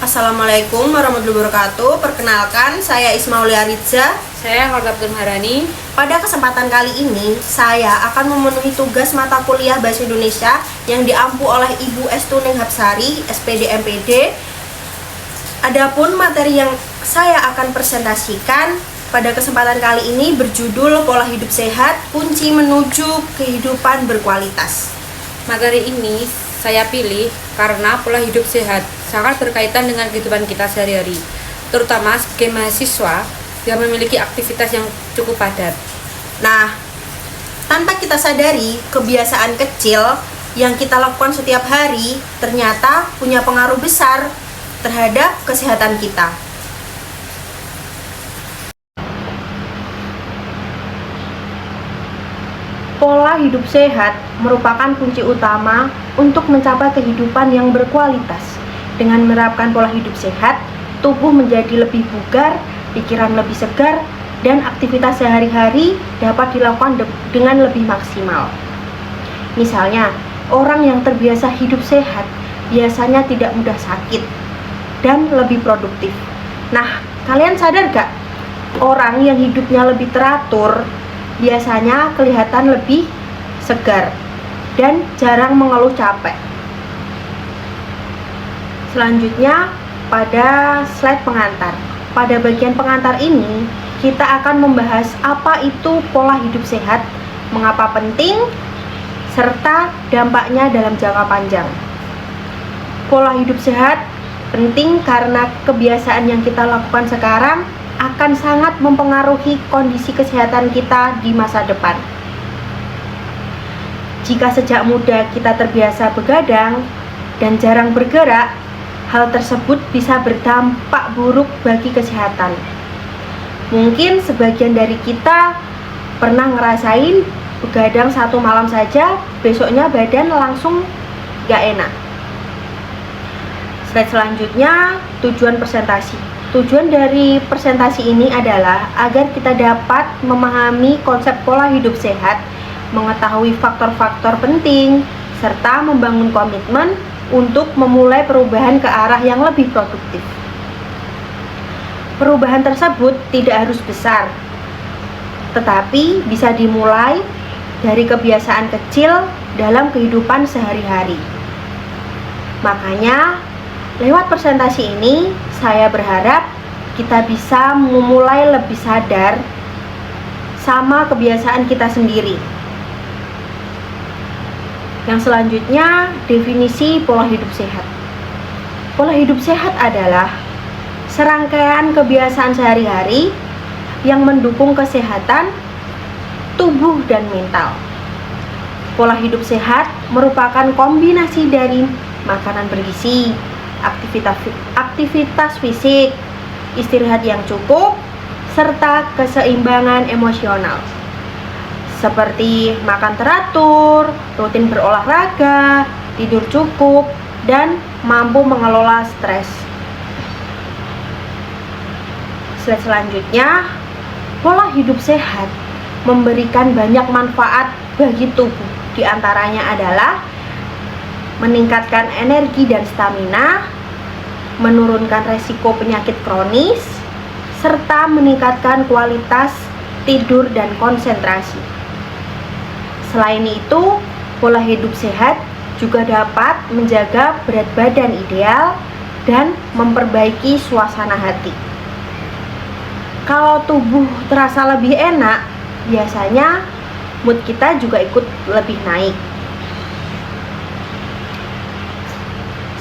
Assalamualaikum warahmatullahi wabarakatuh. Perkenalkan, saya Ismaulia Ridza. Saya Holga Harani. Pada kesempatan kali ini, saya akan memenuhi tugas mata kuliah Bahasa Indonesia yang diampu oleh Ibu Estuning Hapsari, SPD MPD. Adapun materi yang saya akan presentasikan pada kesempatan kali ini berjudul Pola Hidup Sehat, Kunci Menuju Kehidupan Berkualitas. Materi ini saya pilih karena pola hidup sehat sangat berkaitan dengan kehidupan kita sehari-hari, terutama sebagai mahasiswa yang memiliki aktivitas yang cukup padat. Nah, tanpa kita sadari, kebiasaan kecil yang kita lakukan setiap hari ternyata punya pengaruh besar terhadap kesehatan kita. Pola hidup sehat merupakan kunci utama untuk mencapai kehidupan yang berkualitas. Dengan menerapkan pola hidup sehat, tubuh menjadi lebih bugar, pikiran lebih segar, dan aktivitas sehari-hari dapat dilakukan dengan lebih maksimal. Misalnya, orang yang terbiasa hidup sehat biasanya tidak mudah sakit dan lebih produktif. Nah, kalian sadar gak? Orang yang hidupnya lebih teratur biasanya kelihatan lebih segar dan jarang mengeluh capek. Selanjutnya, pada slide pengantar. Pada bagian pengantar ini, kita akan membahas apa itu pola hidup sehat, mengapa penting, serta dampaknya dalam jangka panjang. Pola hidup sehat penting karena kebiasaan yang kita lakukan sekarang akan sangat mempengaruhi kondisi kesehatan kita di masa depan. Jika sejak muda kita terbiasa begadang dan jarang bergerak, hal tersebut bisa berdampak buruk bagi kesehatan. Mungkin sebagian dari kita pernah ngerasain begadang satu malam saja, besoknya badan langsung gak enak. Slide selanjutnya, tujuan presentasi. Tujuan dari presentasi ini adalah agar kita dapat memahami konsep pola hidup sehat, mengetahui faktor-faktor penting, serta membangun komitmen untuk memulai perubahan ke arah yang lebih produktif. Perubahan tersebut tidak harus besar, tetapi bisa dimulai dari kebiasaan kecil dalam kehidupan sehari-hari. Makanya, lewat presentasi ini, saya berharap kita bisa memulai lebih sadar sama kebiasaan kita sendiri. Yang selanjutnya, definisi pola hidup sehat. Pola hidup sehat adalah serangkaian kebiasaan sehari-hari yang mendukung kesehatan tubuh dan mental. Pola hidup sehat merupakan kombinasi dari makanan bergizi, aktivitas fisik, istirahat yang cukup, serta keseimbangan emosional seperti makan teratur, rutin berolahraga, tidur cukup, dan mampu mengelola stres. Slide selanjutnya, pola hidup sehat memberikan banyak manfaat bagi tubuh. Di antaranya adalah meningkatkan energi dan stamina, menurunkan resiko penyakit kronis, serta meningkatkan kualitas tidur dan konsentrasi. Selain itu, pola hidup sehat juga dapat menjaga berat badan ideal dan memperbaiki suasana hati. Kalau tubuh terasa lebih enak, biasanya mood kita juga ikut lebih naik.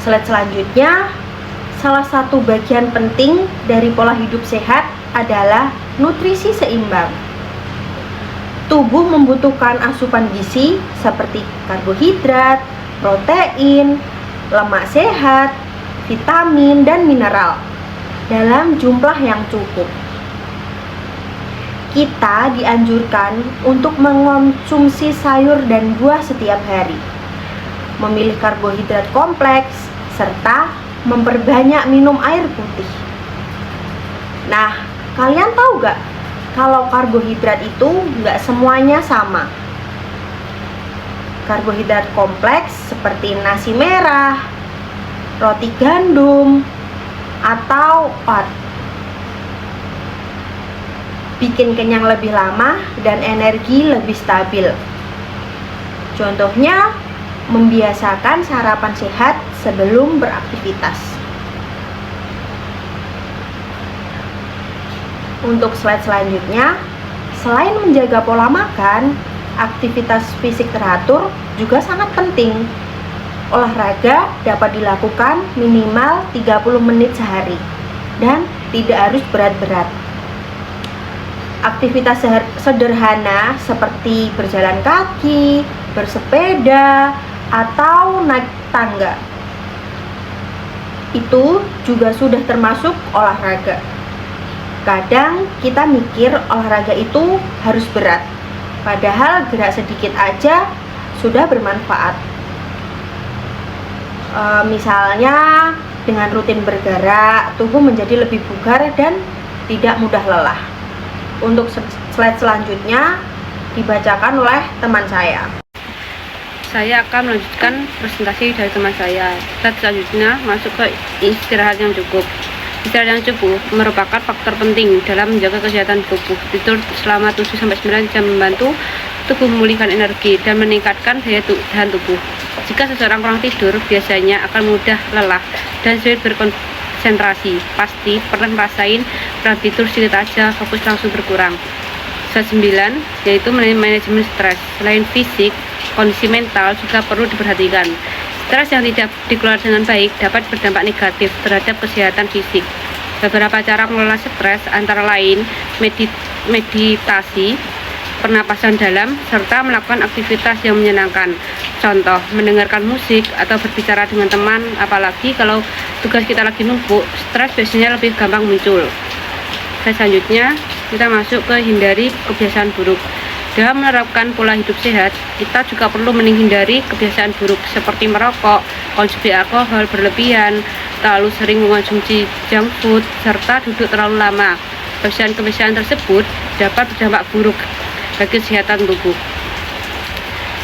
Slide selanjutnya, salah satu bagian penting dari pola hidup sehat adalah nutrisi seimbang. Tubuh membutuhkan asupan gizi seperti karbohidrat, protein, lemak sehat, vitamin, dan mineral dalam jumlah yang cukup. Kita dianjurkan untuk mengonsumsi sayur dan buah setiap hari, memilih karbohidrat kompleks, serta memperbanyak minum air putih. Nah, kalian tahu gak kalau karbohidrat itu nggak semuanya sama? Karbohidrat kompleks seperti nasi merah, roti gandum, atau OAT. Bikin kenyang lebih lama dan energi lebih stabil. Contohnya, membiasakan sarapan sehat sebelum beraktivitas. Untuk slide selanjutnya, selain menjaga pola makan, aktivitas fisik teratur juga sangat penting. Olahraga dapat dilakukan minimal 30 menit sehari dan tidak harus berat-berat. Aktivitas sederhana seperti berjalan kaki, bersepeda, atau naik tangga itu juga sudah termasuk olahraga. Kadang kita mikir olahraga itu harus berat, padahal gerak sedikit aja sudah bermanfaat. Misalnya dengan rutin bergerak, tubuh menjadi lebih bugar dan tidak mudah lelah. Untuk slide selanjutnya dibacakan oleh teman saya. Saya akan melanjutkan presentasi dari teman saya. Slide selanjutnya masuk ke istirahat yang cukup. Istirahat yang cukup merupakan faktor penting dalam menjaga kesehatan tubuh. Tidur selama 7-9 jam membantu tubuh memulihkan energi dan meningkatkan daya tahan tubuh. Jika seseorang kurang tidur, biasanya akan mudah lelah dan sulit berkonsentrasi. Pasti pernah merasain kurang tidur sedikit aja, fokus langsung berkurang. Slide 9 yaitu manajemen stres. Selain fisik, kondisi mental juga perlu diperhatikan. Stres yang tidak dikelola dengan baik dapat berdampak negatif terhadap kesehatan fisik. Beberapa cara mengelola stres antara lain meditasi, pernapasan dalam, serta melakukan aktivitas yang menyenangkan. Contoh, mendengarkan musik atau berbicara dengan teman, apalagi kalau tugas kita lagi numpuk, stres biasanya lebih gampang muncul. Selanjutnya, kita masuk ke hindari kebiasaan buruk. Dalam menerapkan pola hidup sehat, kita juga perlu menghindari kebiasaan buruk seperti merokok, konsumsi alkohol berlebihan, terlalu sering mengonsumsi junk food, serta duduk terlalu lama. Kebiasaan-kebiasaan tersebut dapat berdampak buruk bagi kesehatan tubuh.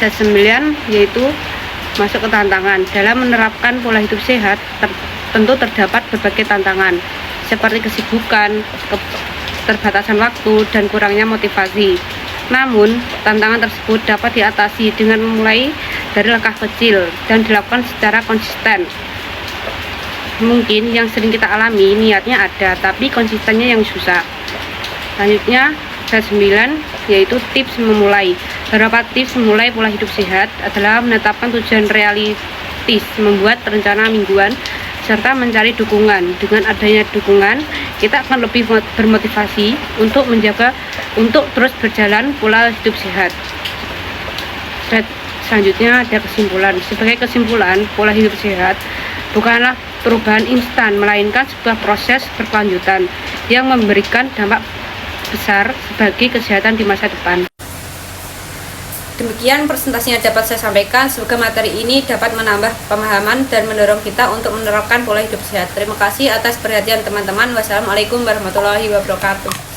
Slide 9 yaitu masuk ke tantangan. Dalam menerapkan pola hidup sehat, tentu terdapat berbagai tantangan seperti kesibukan, keterbatasan waktu, dan kurangnya motivasi. Namun, tantangan tersebut dapat diatasi dengan memulai dari langkah kecil dan dilakukan secara konsisten. Mungkin yang sering kita alami niatnya ada, tapi konsistennya yang susah. Selanjutnya, slide 9 yaitu tips memulai. Beberapa tips memulai pola hidup sehat adalah menetapkan tujuan realistis, membuat rencana mingguan, serta mencari dukungan. Dengan adanya dukungan, kita akan lebih bermotivasi untuk terus berjalan pola hidup sehat. Selanjutnya ada kesimpulan. Sebagai kesimpulan, pola hidup sehat bukanlah perubahan instan, melainkan sebuah proses berkelanjutan yang memberikan dampak besar bagi kesehatan di masa depan. Demikian presentasinya dapat saya sampaikan. Semoga materi ini dapat menambah pemahaman dan mendorong kita untuk menerapkan pola hidup sehat. Terima kasih atas perhatian teman-teman. Wassalamualaikum warahmatullahi wabarakatuh.